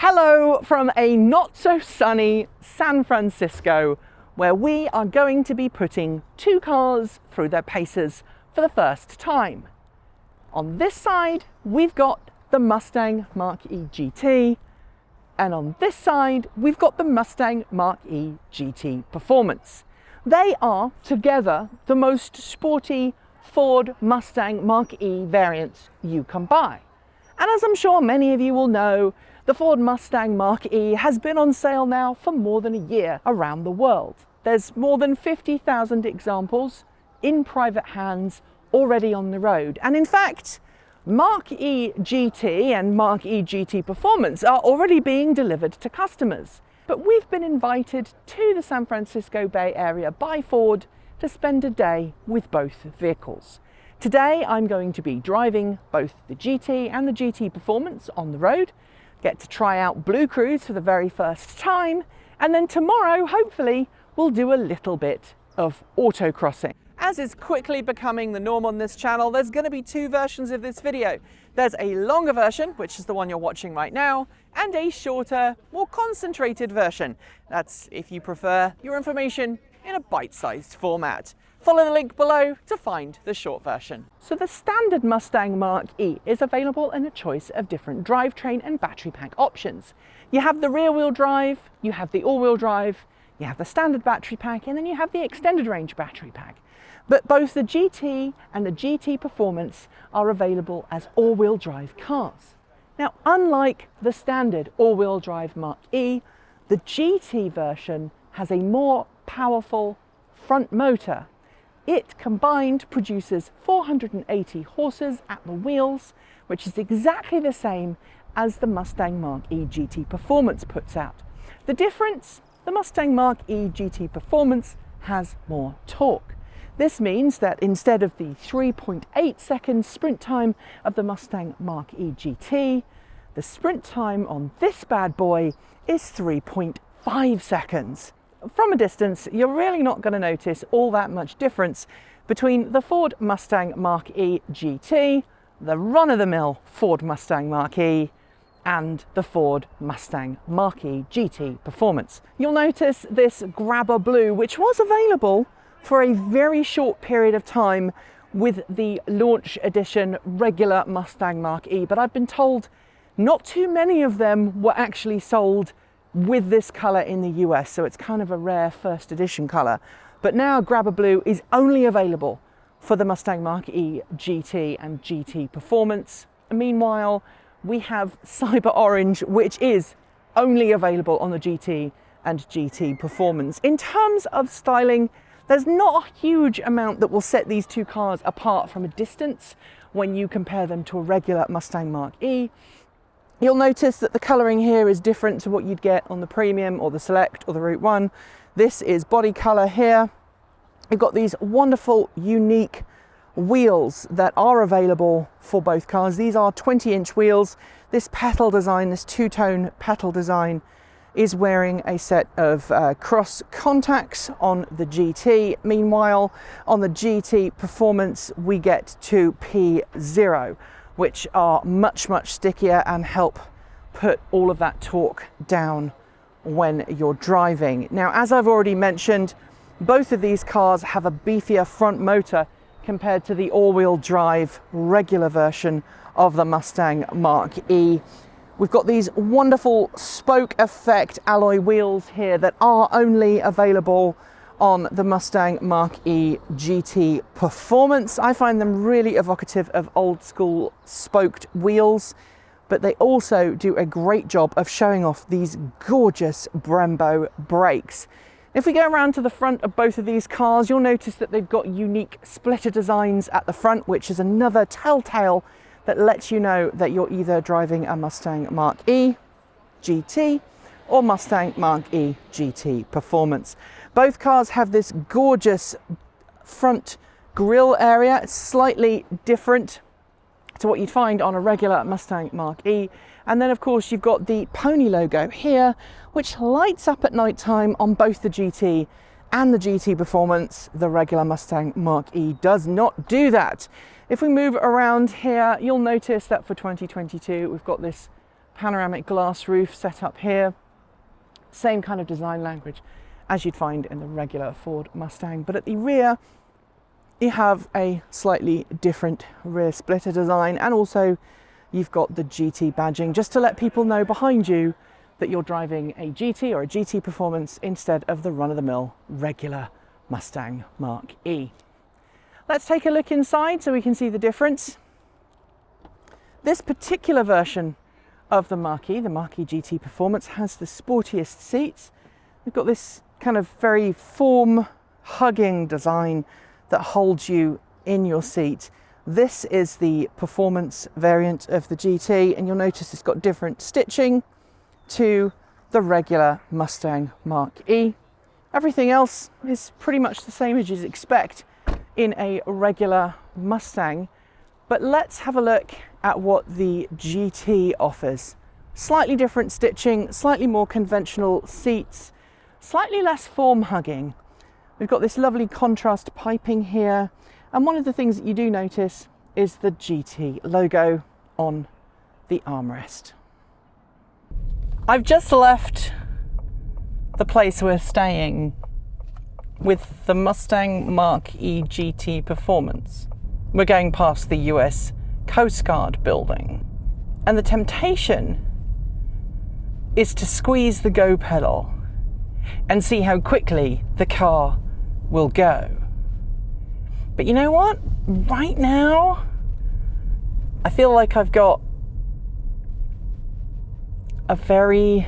Hello from a not so sunny San Francisco, where we are going to be putting two cars through their paces for the first time. On this side, we've got the Mustang Mach E GT, and on this side, we've got the Mustang Mach E GT Performance. They are together the most sporty Ford Mustang Mach E variants you can buy. And as I'm sure many of you will know, the Ford Mustang Mach E has been on sale now for more than a year around the world. There's more than 50,000 examples in private hands already on the road. And in fact, Mach E GT and Mach E GT Performance are already being delivered to customers. But we've been invited to the San Francisco Bay Area by Ford to spend a day with both vehicles. Today, I'm going to be driving both the GT and the GT Performance on the road, get to try out Bluecruise for the very first time, and then tomorrow, hopefully, we'll do a little bit of autocrossing. As is quickly becoming the norm on this channel, there's going to be two versions of this video. There's a longer version, which is the one you're watching right now, and a shorter, more concentrated version. That's, if you prefer, your information in a bite-sized format. Follow the link below to find the short version. So the standard Mustang Mach E is available in a choice of different drivetrain and battery pack options. You have the rear-wheel drive, you have the all-wheel drive, you have the standard battery pack, and then you have the extended range battery pack. But both the GT and the GT Performance are available as all-wheel drive cars. Now, unlike the standard all-wheel drive Mach E, the GT version has a more powerful front motor. It combined produces 480 horses at the wheels, which is exactly the same as the Mustang Mach E GT Performance puts out. The difference, the Mustang Mach E GT Performance has more torque. This means that instead of the 3.8 second sprint time of the Mustang Mach E GT, the sprint time on this bad boy is 3.5 seconds. From a distance, you're really not going to notice all that much difference between the Ford Mustang Mach E GT, the run-of-the-mill Ford Mustang Mach E, and the Ford Mustang Mach E GT Performance. You'll notice this grabber blue, which was available for a very short period of time with the launch edition regular Mustang Mach E, but I've been told not too many of them were actually sold with this colour in the US, so it's kind of a rare first edition colour. But now grabber blue is only available for the Mustang Mach E GT and GT Performance. And meanwhile, we have cyber orange, which is only available on the GT and GT Performance. In terms of styling, there's not a huge amount that will set these two cars apart from a distance when you compare them to a regular Mustang Mach E. You'll notice that the colouring here is different to what you'd get on the Premium or the Select or the Route 1. This is body colour here. You've got these wonderful, unique wheels that are available for both cars. These are 20-inch wheels. This petal design, this two-tone petal design, is wearing a set of cross contacts on the GT. Meanwhile, on the GT Performance, we get to P0, which are much stickier and help put all of that torque down when you're driving. Now, as I've already mentioned, both of these cars have a beefier front motor compared to the all-wheel drive regular version of the Mustang Mach E. We've got these wonderful spoke effect alloy wheels here that are only available on the Mustang Mach E GT Performance. I find them really evocative of old school spoked wheels, but they also do a great job of showing off these gorgeous Brembo brakes. If we go around to the front of both of these cars, you'll notice that they've got unique splitter designs at the front, which is another telltale that lets you know that you're either driving a Mustang Mach E GT or Mustang Mach E GT Performance. Both cars have this gorgeous front grille area. It's slightly different to what you'd find on a regular Mustang Mach E. And then of course you've got the pony logo here, which lights up at night time on both the GT and the GT Performance. The regular Mustang Mach E does not do that. If we move around here, you'll notice that for 2022, we've got this panoramic glass roof set up here. Same kind of design language as you'd find in the regular Ford Mustang, but at the rear you have a slightly different rear splitter design, and also you've got the GT badging, just to let people know behind you that you're driving a GT or a GT Performance instead of the run-of-the-mill regular Mustang Mach E. Let's take a look inside so we can see the difference. This particular version of the Mach E GT Performance, has the sportiest seats. We've got this kind of very form-hugging design that holds you in your seat. This is the performance variant of the GT, and you'll notice it's got different stitching to the regular Mustang Mach E. Everything else is pretty much the same as you'd expect in a regular Mustang, but let's have a look at what the GT offers. Slightly different stitching, slightly more conventional seats, slightly less form hugging. We've got this lovely contrast piping here, and one of the things that you do notice is the GT logo on the armrest. I've just left the place we're staying with the Mustang Mach E GT Performance. We're going past the US Coast Guard building, and the temptation is to squeeze the go pedal and see how quickly the car will go. But you know what? Right now, I feel like I've got a very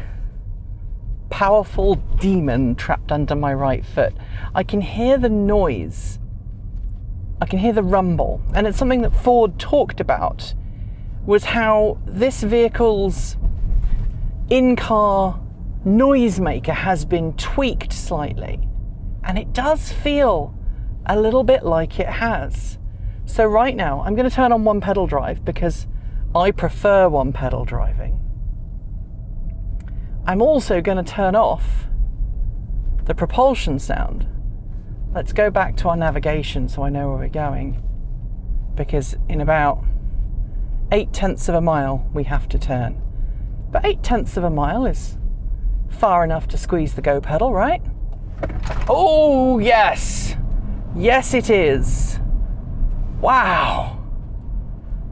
powerful demon trapped under my right foot. I can hear the noise. I can hear the rumble. And it's something that Ford talked about, was how this vehicle's in-car noisemaker has been tweaked slightly. And it does feel a little bit like it has. So right now, I'm going to turn on one pedal drive because I prefer one pedal driving. I'm also going to turn off the propulsion sound. Let's go back to our navigation so I know where we're going, because in about 0.8 of a mile we have to turn. But 0.8 of a mile is far enough to squeeze the go pedal, right? Oh yes! Yes it is! Wow!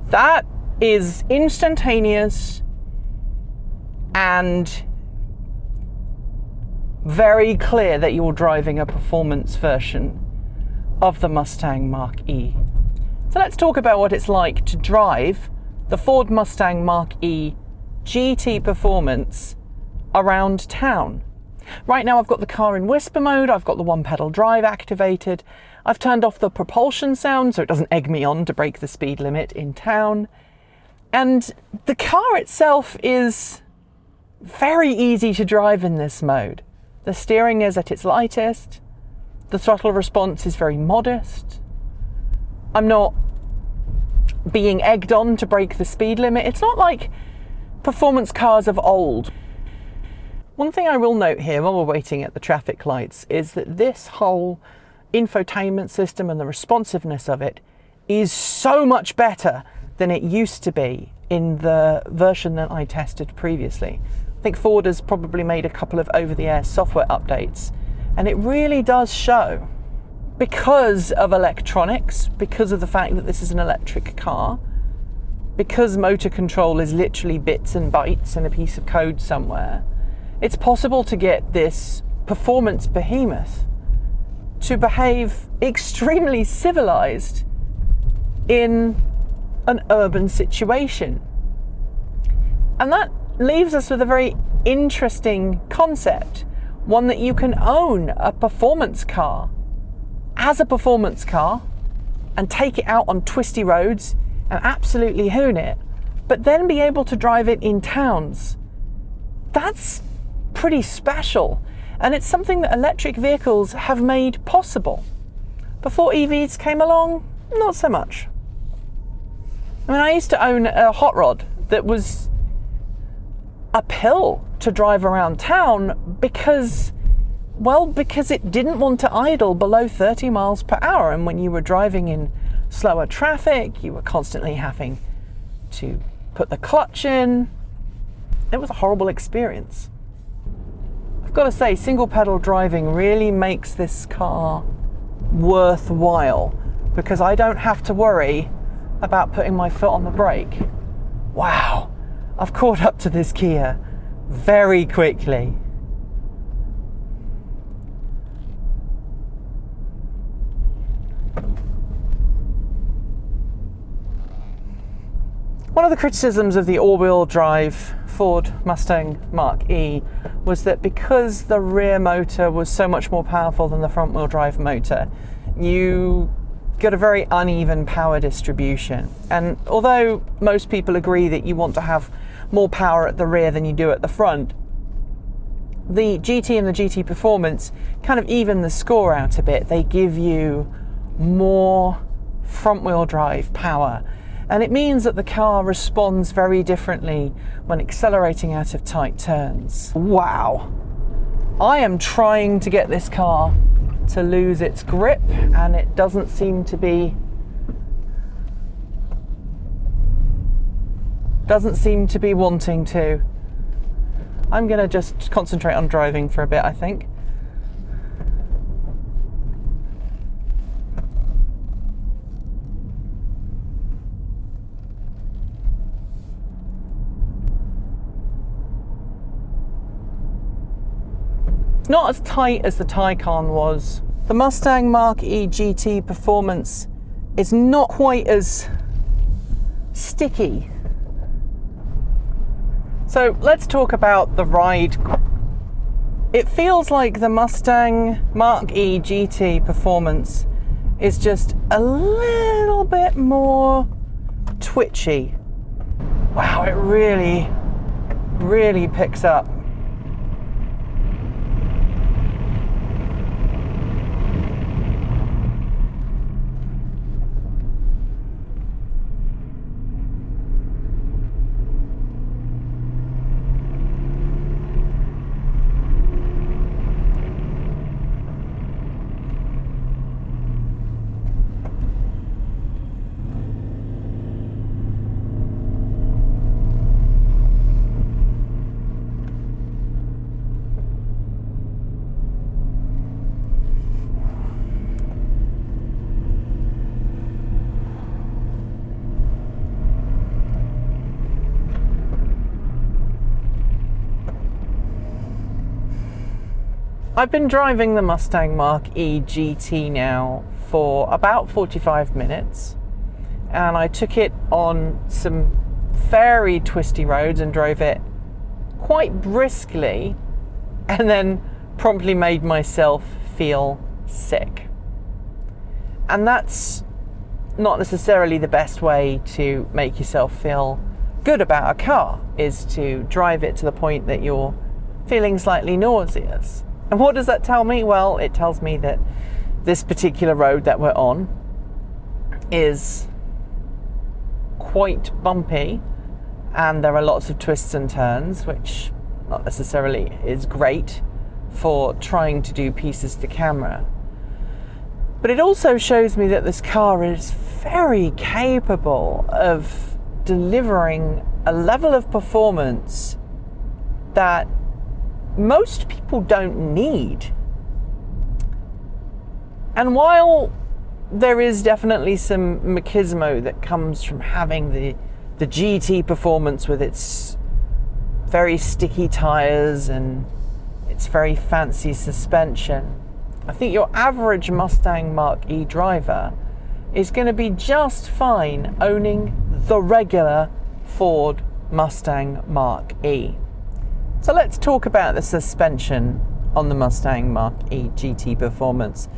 That is instantaneous and very clear that you're driving a performance version of the Mustang Mach E. So let's talk about what it's like to drive the Ford Mustang Mach E GT Performance around town. Right now I've got the car in whisper mode, I've got the one pedal drive activated, I've turned off the propulsion sound so it doesn't egg me on to break the speed limit in town, and the car itself is very easy to drive in this mode. The steering is at its lightest, the throttle response is very modest, I'm not being egged on to break the speed limit. It's not like performance cars of old. One thing I will note here while we're waiting at the traffic lights is that this whole infotainment system and the responsiveness of it is so much better than it used to be in the version that I tested previously. I think Ford has probably made a couple of over-the-air software updates, and it really does show. Because of electronics, because of the fact that this is an electric car, because motor control is literally bits and bytes and a piece of code somewhere, it's possible to get this performance behemoth to behave extremely civilized in an urban situation. And that leaves us with a very interesting concept, one that you can own a performance car as a performance car and take it out on twisty roads and absolutely hoon it, but then be able to drive it in towns. That's pretty special, and it's something that electric vehicles have made possible. Before EVs came along, not so much. I mean, I used to own a hot rod that was a pill to drive around town because it didn't want to idle below 30 miles per hour, and when you were driving in slower traffic, you were constantly having to put the clutch in. it was a horrible experience. I've got to say, single pedal driving really makes this car worthwhile because I don't have to worry about putting my foot on the brake. Wow, I've caught up to this Kia very quickly. One of the criticisms of the all-wheel drive Ford Mustang Mach E was that because the rear motor was so much more powerful than the front-wheel drive motor, you got a very uneven power distribution. And although most people agree that you want to have more power at the rear than you do at the front, the GT and the GT Performance kind of even the score out a bit. They give you more front-wheel drive power. And it means that the car responds very differently when accelerating out of tight turns. Wow. I am trying to get this car to lose its grip, and it doesn't seem to be wanting to. I'm going to just concentrate on driving for a bit, I think. Not as tight as the Taycan was. The Mustang Mach E GT Performance is not quite as sticky. So let's talk about the ride. It feels like the Mustang Mach E GT Performance is just a little bit more twitchy. Wow, it really, really picks up. I've been driving the Mustang Mach E GT now for about 45 minutes, and I took it on some very twisty roads and drove it quite briskly, and then promptly made myself feel sick. And that's not necessarily the best way to make yourself feel good about a car, is to drive it to the point that you're feeling slightly nauseous. And what does that tell me? Well, it tells me that this particular road that we're on is quite bumpy, and there are lots of twists and turns, which not necessarily is great for trying to do pieces to camera. But it also shows me that this car is very capable of delivering a level of performance that most people don't need. And while there is definitely some machismo that comes from having the GT Performance with its very sticky tyres and its very fancy suspension, I think your average Mustang Mach E driver is going to be just fine owning the regular Ford Mustang Mach E. So let's talk about the suspension on the Mustang Mach E GT Performance.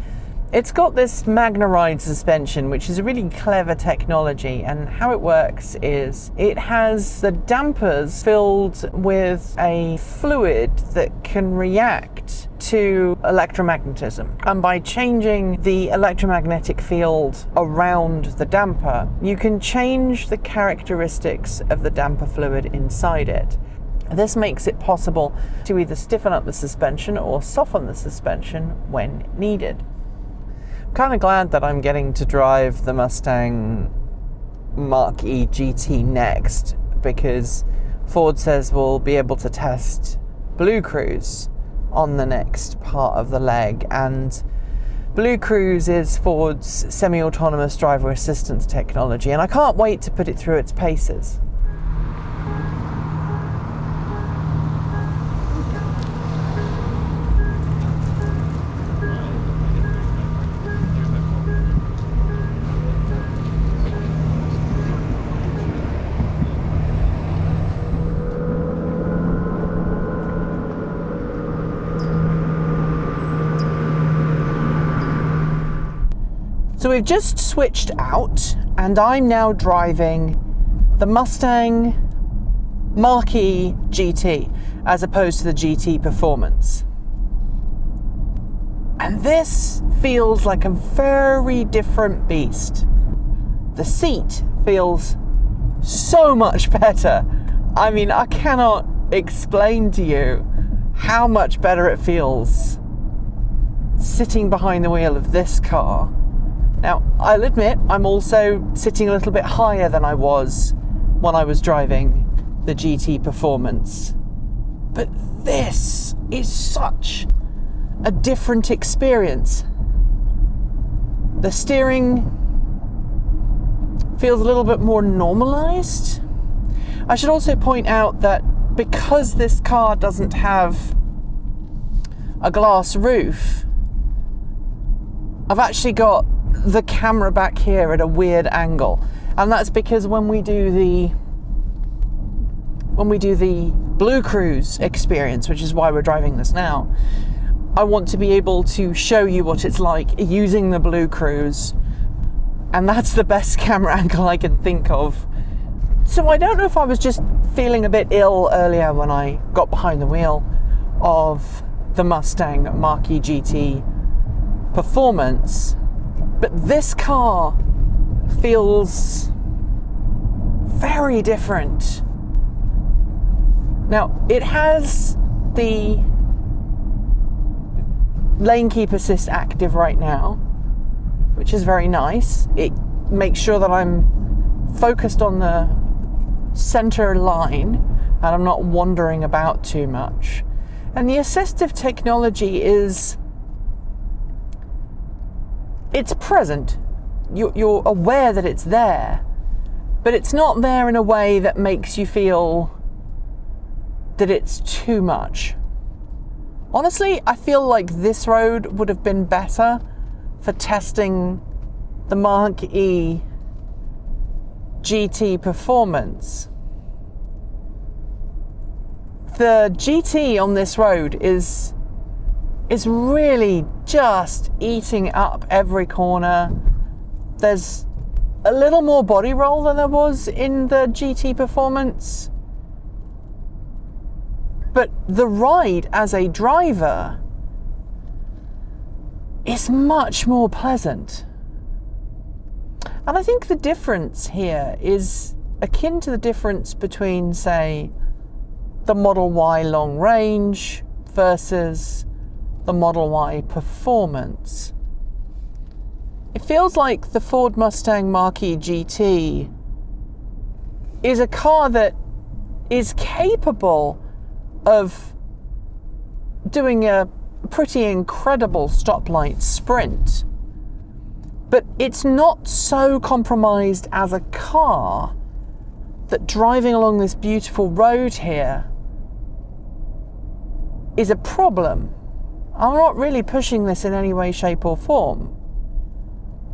It's got this MagnaRide suspension, which is a really clever technology, and how it works is it has the dampers filled with a fluid that can react to electromagnetism. And by changing the electromagnetic field around the damper, you can change the characteristics of the damper fluid inside it. This makes it possible to either stiffen up the suspension or soften the suspension when needed. I'm kind of glad that I'm getting to drive the Mustang Mach E GT next, because Ford says we'll be able to test Bluecruise on the next part of the leg, and Bluecruise is Ford's semi-autonomous driver assistance technology, and I can't wait to put it through its paces. So we've just switched out, and I'm now driving the Mustang Mach E GT as opposed to the GT Performance. And this feels like a very different beast. The seat feels so much better. I mean, I cannot explain to you how much better it feels sitting behind the wheel of this car. Now, I'll admit, I'm also sitting a little bit higher than I was when I was driving the GT Performance. But this is such a different experience. The steering feels a little bit more normalized. I should also point out that because this car doesn't have a glass roof, I've actually got the camera back here at a weird angle, and that's because when we do the Bluecruise experience, which is why we're driving this now, I want to be able to show you what it's like using the Bluecruise, and that's the best camera angle I can think of. So I don't know if I was just feeling a bit ill earlier when I got behind the wheel of the Mustang Mach E GT Performance, but this car feels very different. Now, it has the lane keep assist active right now, which is very nice. It makes sure that I'm focused on the center line and I'm not wandering about too much. And the assistive technology it's present. You're aware that it's there, but it's not there in a way that makes you feel that it's too much. Honestly, I feel like this road would have been better for testing the Mach E GT Performance. The GT on this road is really just eating up every corner. There's a little more body roll than there was in the GT Performance, but the ride as a driver is much more pleasant. And I think the difference here is akin to the difference between, say, the Model Y long range versus the Model Y Performance. It feels like the Ford Mustang Mach E GT is a car that is capable of doing a pretty incredible stoplight sprint, but it's not so compromised as a car that driving along this beautiful road here is a problem. I'm not really pushing this in any way, shape or form.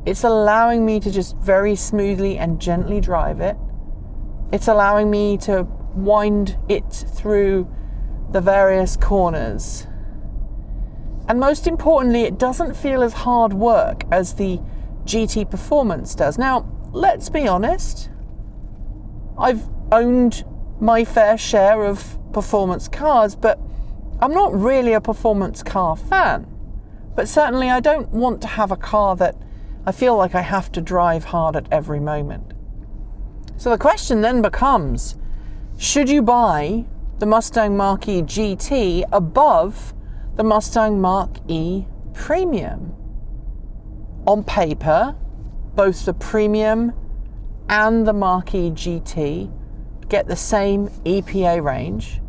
It's allowing me to just very smoothly and gently drive it. It's allowing me to wind it through the various corners. And most importantly, it doesn't feel as hard work as the GT Performance does. Now, let's be honest. I've owned my fair share of performance cars, but I'm not really a performance car fan. But certainly I don't want to have a car that I feel like I have to drive hard at every moment. So the question then becomes, should you buy the Mustang Mach E GT above the Mustang Mach E Premium? On paper, both the Premium and the Mach E GT get the same EPA range,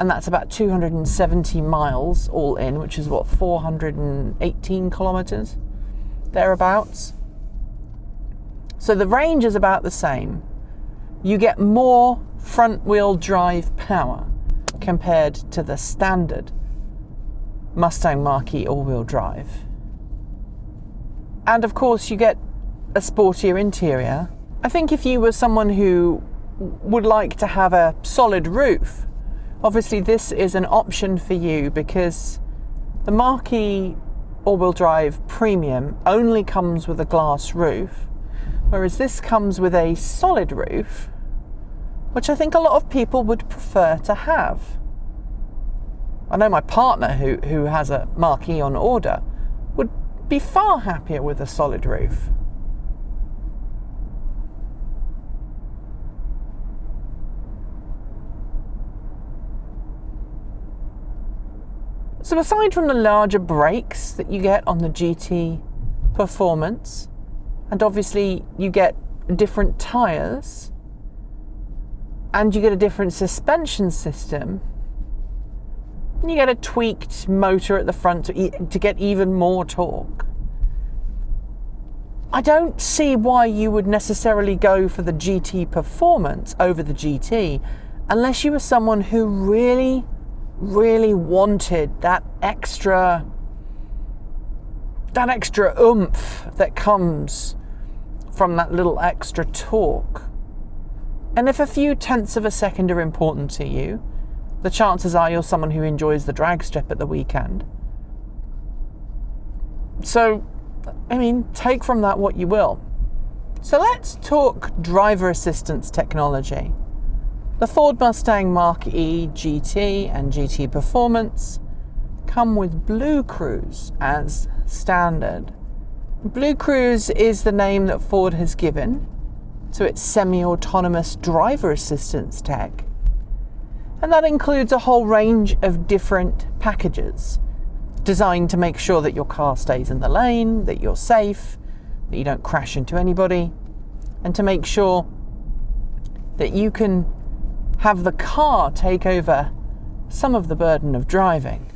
and that's about 270 miles all in, which is what, 418 kilometers, thereabouts. So the range is about the same. You get more front-wheel drive power compared to the standard Mustang Mach E all-wheel drive. And of course you get a sportier interior. I think if you were someone who would like to have a solid roof, obviously this is an option for you, because the Mach E all-wheel drive Premium only comes with a glass roof, whereas this comes with a solid roof, which I think a lot of people would prefer to have. I know my partner, who has a Mach E on order, would be far happier with a solid roof. So aside from the larger brakes that you get on the GT Performance, and obviously you get different tyres, and you get a different suspension system, and you get a tweaked motor at the front to get even more torque, I don't see why you would necessarily go for the GT Performance over the GT unless you were someone who really, really wanted that extra oomph that comes from that little extra torque. And if a few tenths of a second are important to you, the chances are you're someone who enjoys the drag strip at the weekend. So, I mean, take from that what you will. So let's talk driver assistance technology. The Ford Mustang Mach E GT and GT Performance come with Bluecruise as standard. Bluecruise is the name that Ford has given to its semi-autonomous driver assistance tech. And that includes a whole range of different packages designed to make sure that your car stays in the lane, that you're safe, that you don't crash into anybody, and to make sure that you can have the car take over some of the burden of driving.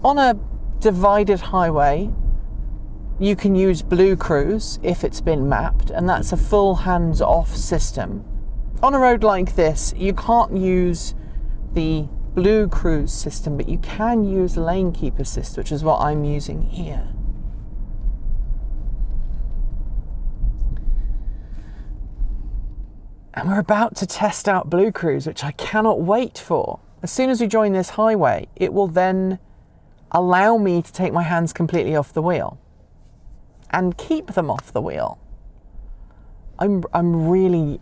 On a divided highway, you can use Bluecruise if it's been mapped, and that's a full hands-off system. On a road like this, you can't use the Bluecruise system, but you can use Lane Keep Assist, which is what I'm using here. And we're about to test out Bluecruise, which I cannot wait for. As soon as we join this highway, it will then allow me to take my hands completely off the wheel and keep them off the wheel. I'm really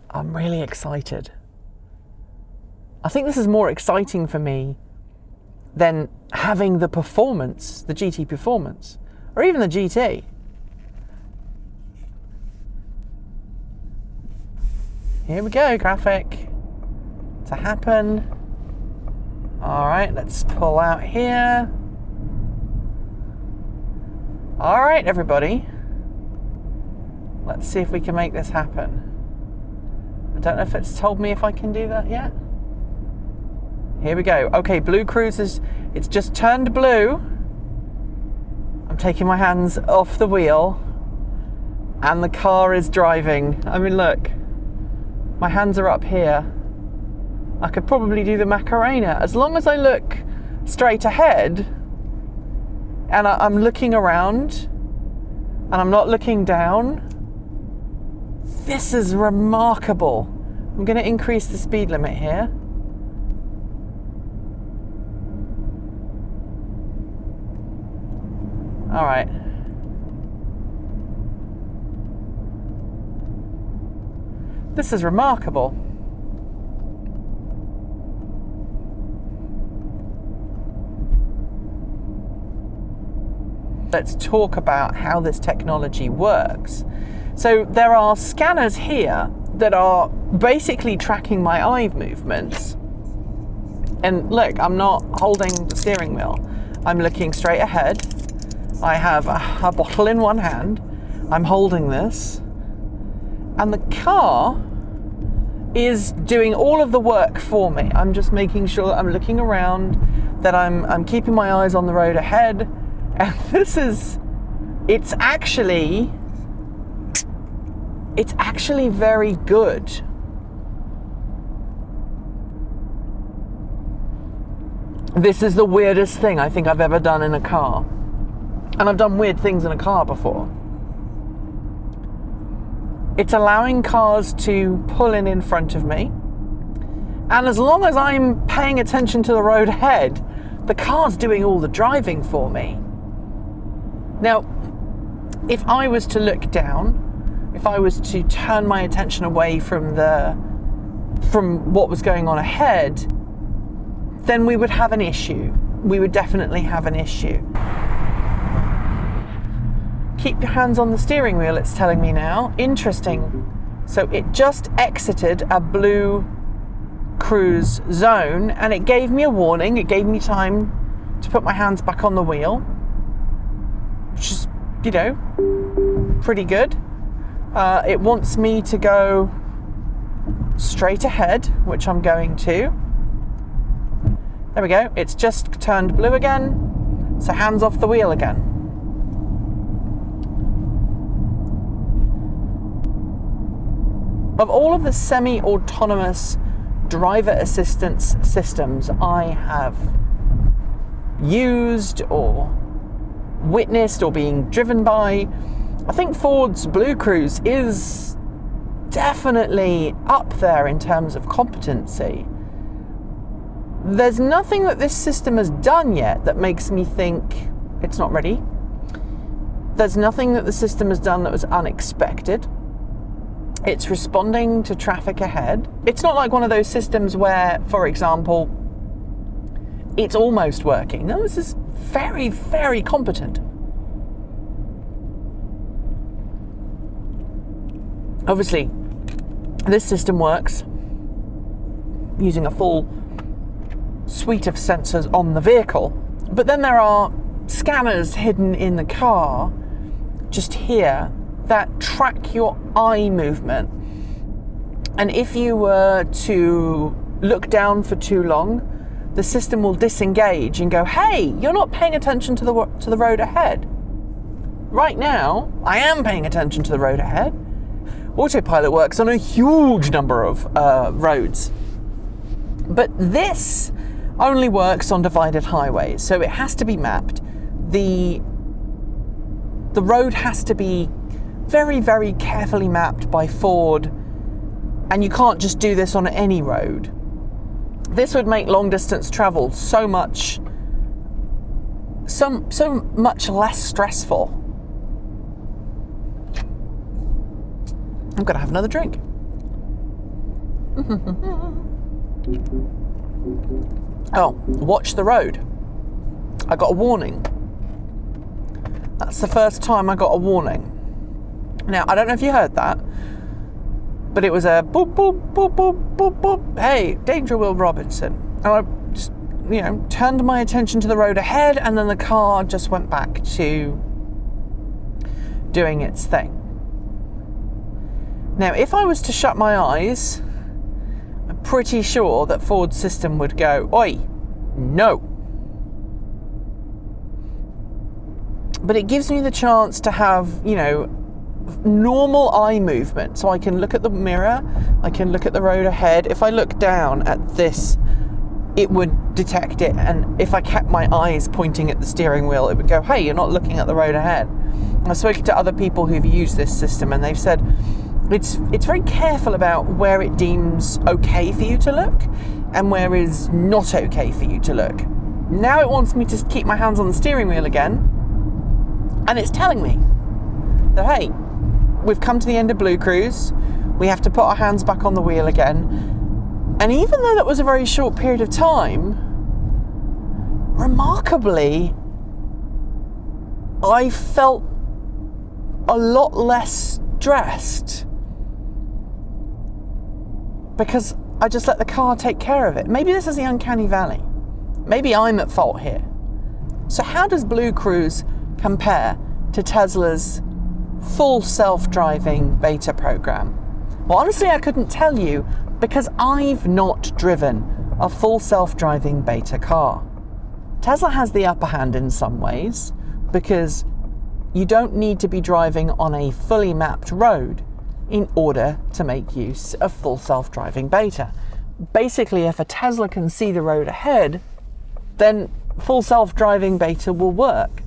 excited. I think this is more exciting for me than having the Performance, the GT Performance, or even the GT. Here we go, traffic to happen. All right, let's pull out here. All right, everybody. Let's see if we can make this happen. I don't know if it's told me if I can do that yet. Here we go. Okay, Bluecruise it's just turned blue. I'm taking my hands off the wheel and the car is driving. I mean, look, my hands are up here. I could probably do the Macarena as long as I look straight ahead and I'm looking around and I'm not looking down. This is remarkable. I'm going to increase the speed limit here. All right. This is remarkable. Let's talk about how this technology works. So there are scanners here that are basically tracking my eye movements. And look, I'm not holding the steering wheel. I'm looking straight ahead. I have a bottle in one hand. I'm holding this. And the car is doing all of the work for me. I'm just making sure that I'm looking around, that I'm keeping my eyes on the road ahead. And it's actually very good. This is the weirdest thing I think I've ever done in a car. And I've done weird things in a car before. It's allowing cars to pull in front of me. And as long as I'm paying attention to the road ahead, the car's doing all the driving for me. Now, if I was to look down, if I was to turn my attention away from what was going on ahead, then we would have an issue. We would definitely have an issue. Keep your hands on the steering wheel, it's telling me now. Interesting. So it just exited a Bluecruise zone and it gave me a warning. It gave me time to put my hands back on the wheel, which is, pretty good. It wants me to go straight ahead, which I'm going to. There we go. It's just turned blue again. So hands off the wheel again. Of all of the semi-autonomous driver assistance systems I have used or witnessed or being driven by, I think Ford's Bluecruise is definitely up there in terms of competency. There's nothing that this system has done yet that makes me think it's not ready. There's nothing that the system has done that was unexpected. It's responding to traffic ahead. It's not like one of those systems where, for example, it's almost working. No, this is very, very competent. Obviously, this system works using a full suite of sensors on the vehicle, but then there are scanners hidden in the car, just here, that track your eye movement. And if you were to look down for too long, the system will disengage and go, hey, you're not paying attention to the road ahead. Right now, I am paying attention to the road ahead. Autopilot works on a huge number of roads. But this only works on divided highways, so it has to be mapped. The road has to be very, very carefully mapped by Ford, and you can't just do this on any road. This would make long distance travel so much less stressful. I'm gonna have another drink. Oh, watch the road. I got a warning. That's the first time I got a warning. Now, I don't know if you heard that, but it was a boop, boop, boop, boop, boop, boop. Hey, danger, Will Robinson. And I just, turned my attention to the road ahead, and then the car just went back to doing its thing. Now, if I was to shut my eyes, I'm pretty sure that Ford's system would go, oi, no. But it gives me the chance to have, normal eye movement. So I can look at the mirror, I can look at the road ahead. If I look down at this, it would detect it. And if I kept my eyes pointing at the steering wheel, it would go, hey, you're not looking at the road ahead. I've spoken to other people who've used this system, and they've said it's very careful about where it deems okay for you to look and where is not okay for you to look. Now it wants me to keep my hands on the steering wheel again, and it's telling me that, hey, we've come to the end of Bluecruise, we have to put our hands back on the wheel again. And even though that was a very short period of time, remarkably, I felt a lot less stressed because I just let the car take care of it. Maybe this is the uncanny valley. Maybe I'm at fault here. So how does Bluecruise compare to Tesla's full self-driving beta program? Well, honestly, I couldn't tell you because I've not driven a full self-driving beta car. Tesla has the upper hand in some ways because you don't need to be driving on a fully mapped road in order to make use of full self-driving beta. Basically, if a Tesla can see the road ahead, then full self-driving beta will work.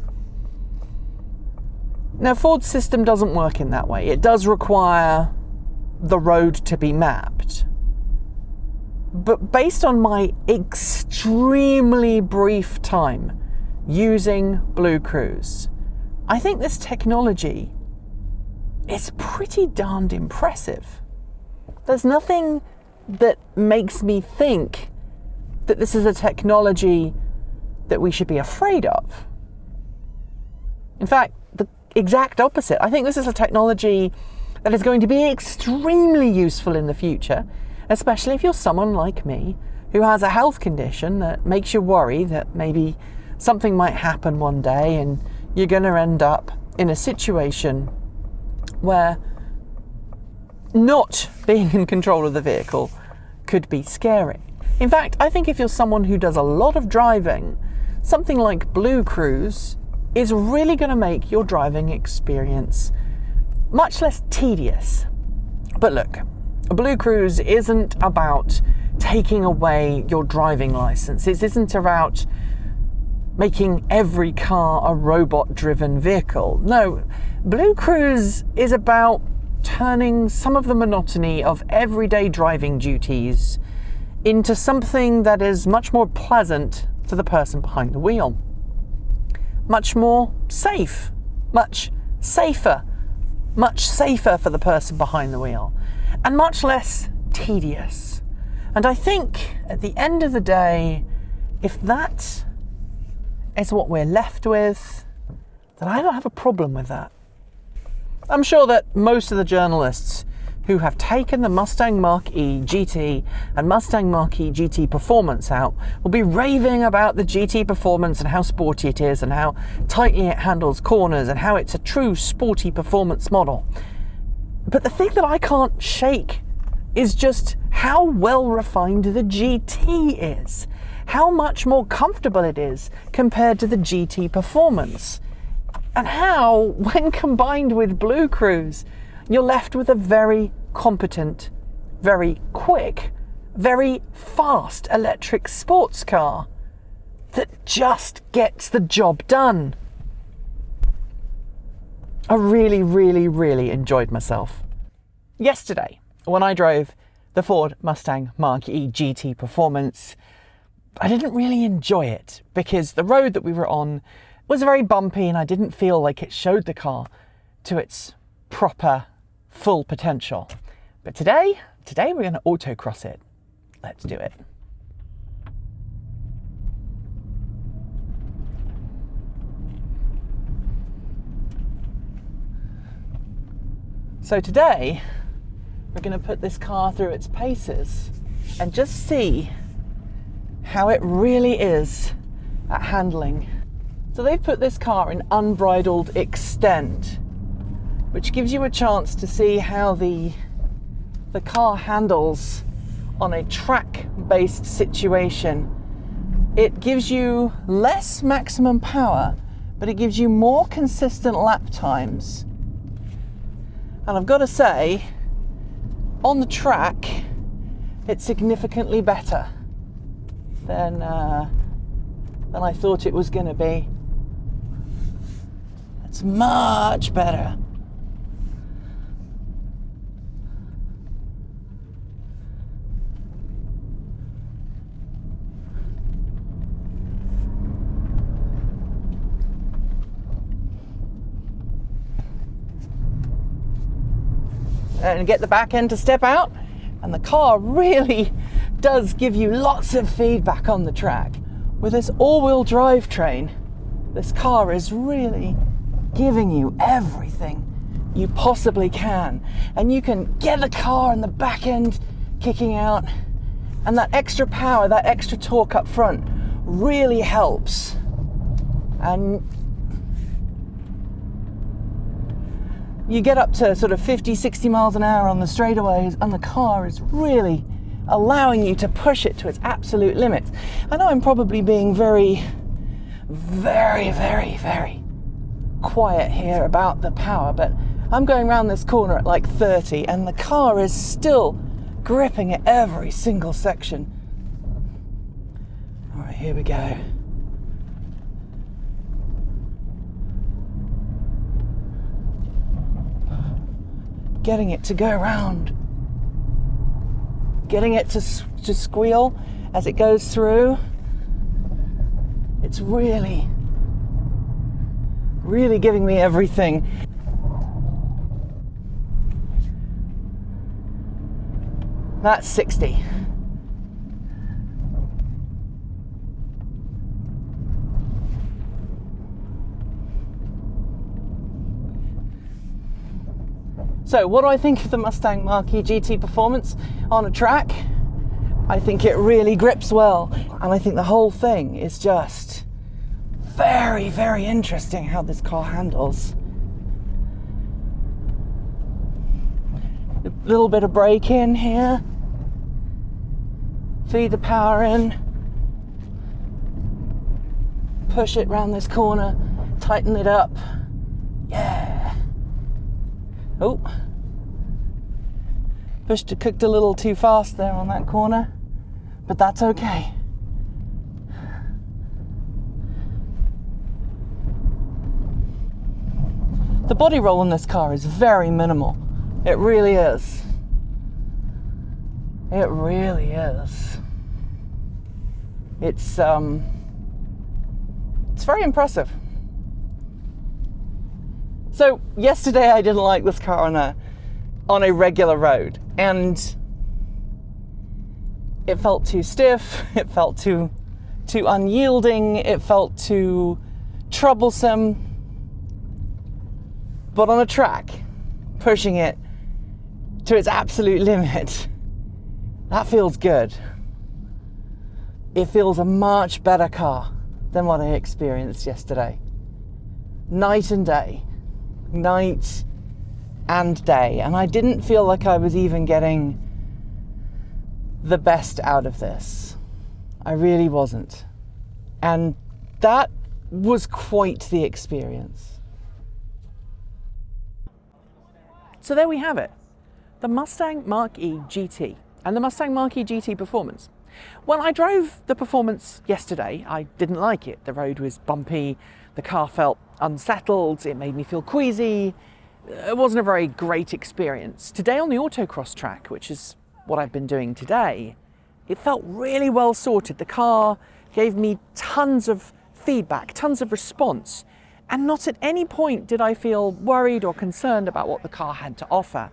Now, Ford's system doesn't work in that way. It does require the road to be mapped. But based on my extremely brief time using Bluecruise, I think this technology is pretty darned impressive. There's nothing that makes me think that this is a technology that we should be afraid of. In fact, the exact opposite. I think this is a technology that is going to be extremely useful in the future, especially if you're someone like me who has a health condition that makes you worry that maybe something might happen one day and you're going to end up in a situation where not being in control of the vehicle could be scary. In fact, I think if you're someone who does a lot of driving, something like Bluecruise is really going to make your driving experience much less tedious. But look, Bluecruise isn't about taking away your driving license. It isn't about making every car a robot-driven vehicle. No, Bluecruise is about turning some of the monotony of everyday driving duties into something that is much more pleasant to the person behind the wheel. Much more safe, much safer for the person behind the wheel, and much less tedious. And I think at the end of the day, if that is what we're left with, then I don't have a problem with that. I'm sure that most of the journalists who have taken the Mustang Mach E GT and Mustang Mach E GT Performance out will be raving about the GT Performance and how sporty it is and how tightly it handles corners and how it's a true sporty performance model. But the thing that I can't shake is just how well refined the GT is. How much more comfortable it is compared to the GT Performance. And how, when combined with Bluecruise, you're left with a very competent, very quick, very fast electric sports car that just gets the job done. I really, really, really enjoyed myself. Yesterday, when I drove the Ford Mustang Mach E GT Performance, I didn't really enjoy it because the road that we were on was very bumpy and I didn't feel like it showed the car to its proper, full potential. But today we're going to autocross it. Let's do it. So today, we're going to put this car through its paces and just see how it really is at handling. So they've put this car in unbridled extend, which gives you a chance to see how the car handles on a track-based situation. It gives you less maximum power, but it gives you more consistent lap times. And I've got to say, on the track, it's significantly better than I thought it was going to be. It's much better. And get the back end to step out, and the car really does give you lots of feedback on the track. With this all-wheel drive train, this car is really giving you everything you possibly can, and you can get the car and the back end kicking out, and that extra power, that extra torque up front really helps. And you get up to sort of 50, 60 miles an hour on the straightaways and the car is really allowing you to push it to its absolute limits. I know I'm probably being very, very, very, very quiet here about the power, but I'm going around this corner at like 30 and the car is still gripping at every single section. All right, here we go. Getting it to go round, getting it to squeal as it goes through. It's really, really giving me everything. That's 60. So what do I think of the Mustang Mach E GT performance on a track? I think it really grips well, and I think the whole thing is just very, very interesting how this car handles. A little bit of brake in here, feed the power in, push it round this corner, tighten it up. Yeah. Oh, cooked a little too fast there on that corner, but that's okay. The body roll in this car is very minimal. It really is. It really is. It's very impressive. So yesterday I didn't like this car on a regular road, and it felt too stiff, it felt too unyielding, it felt too troublesome. But on a track, pushing it to its absolute limit, that feels good. It feels a much better car than what I experienced yesterday. Night and day. Night and day, and I didn't feel like I was even getting the best out of this. I really wasn't, and that was quite the experience. So there we have it, the Mustang Mach E GT and the Mustang Mach E GT performance. When I drove the performance yesterday, I didn't like it. The road was bumpy, the car felt unsettled, it made me feel queasy. It wasn't a very great experience. Today on the autocross track, which is what I've been doing today, it felt really well sorted. The car gave me tons of feedback, tons of response, and not at any point did I feel worried or concerned about what the car had to offer.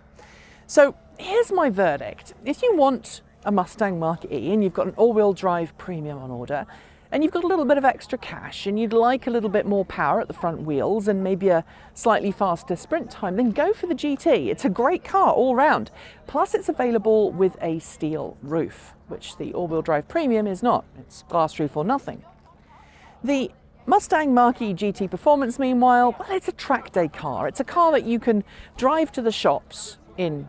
So here's my verdict. If you want a Mustang Mach E and you've got an all-wheel drive premium on order, and you've got a little bit of extra cash and you'd like a little bit more power at the front wheels and maybe a slightly faster sprint time, then go for the GT. It's a great car all round. Plus it's available with a steel roof, which the all-wheel drive premium is not. It's glass roof or nothing. The Mustang Mach E GT Performance, meanwhile, well, it's a track day car. It's a car that you can drive to the shops in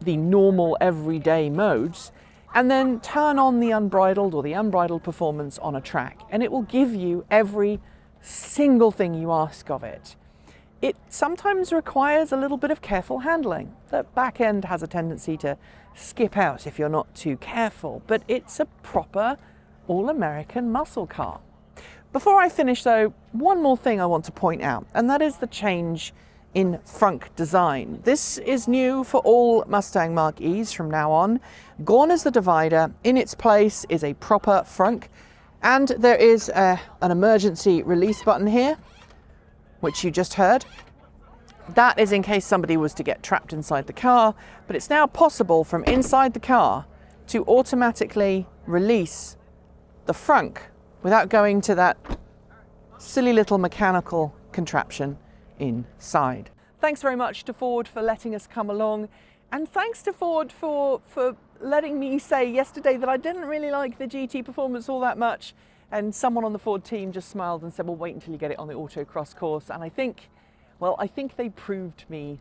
the normal everyday modes and then turn on the unbridled or the unbridled performance on a track, and it will give you every single thing you ask of it. It sometimes requires a little bit of careful handling. The back end has a tendency to skip out if you're not too careful, but it's a proper all-American muscle car. Before I finish though, one more thing I want to point out, and that is the change in frunk design. This is new for all Mustang Mach E's from now on. Gone is the divider, in its place is a proper frunk, and there is an emergency release button here, which you just heard. That is in case somebody was to get trapped inside the car, but it's now possible from inside the car to automatically release the frunk without going to that silly little mechanical contraption inside. Thanks very much to Ford for letting us come along, and thanks to Ford for letting me say yesterday that I didn't really like the GT performance all that much, and someone on the Ford team just smiled and said, well, wait until you get it on the autocross course. And I think Well, I think they proved me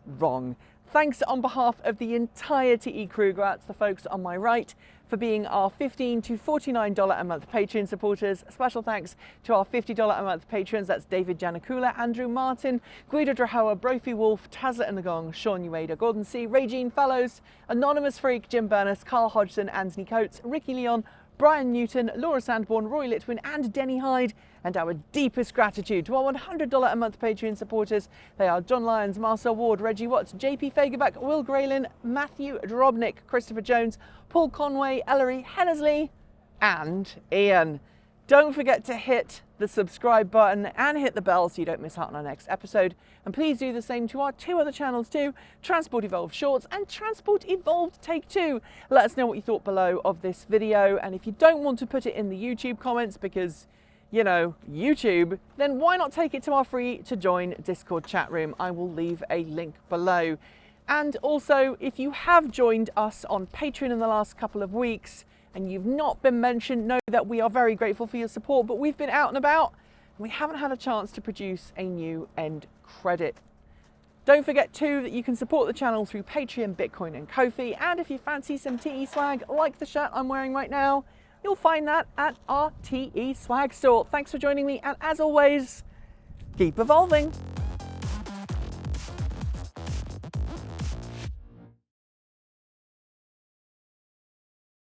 wrong. Thanks on behalf of the entire TE crew, go out to the folks on my right for being our $15 to $49 a month Patreon supporters. Special thanks to our $50 a month patrons. That's David Janakula, Andrew Martin, Guido Drahoa, Brophy Wolf, Tazza and the Gong, Sean Ueda, Gordon C, Regine Fellows, Anonymous Freak, Jim Burness, Carl Hodgson, Anthony Coates, Ricky Leon, Brian Newton, Laura Sandborn, Roy Litwin and Denny Hyde. And our deepest gratitude to our $100 a month Patreon supporters. They are John Lyons, Marcel Ward, Reggie Watts, JP Fagerback, Will Graylin, Matthew Drobnik, Christopher Jones, Paul Conway, Ellery Hennesley and Ian. Don't forget to hit the subscribe button and hit the bell so you don't miss out on our next episode. And please do the same to our 2 other channels too, Transport Evolved Shorts and Transport Evolved Take 2. Let us know what you thought below of this video. And if you don't want to put it in the YouTube comments because, you know, YouTube, then why not take it to our free to join Discord chat room? I will leave a link below. And also, if you have joined us on Patreon in the last couple of weeks and you've not been mentioned, know that we are very grateful for your support, but we've been out and about and we haven't had a chance to produce a new end credit. Don't forget too that you can support the channel through Patreon, Bitcoin and Ko-fi, and if you fancy some TE swag like the shirt I'm wearing right now, you'll find that at our TE swag store. Thanks for joining me, and as always, keep evolving.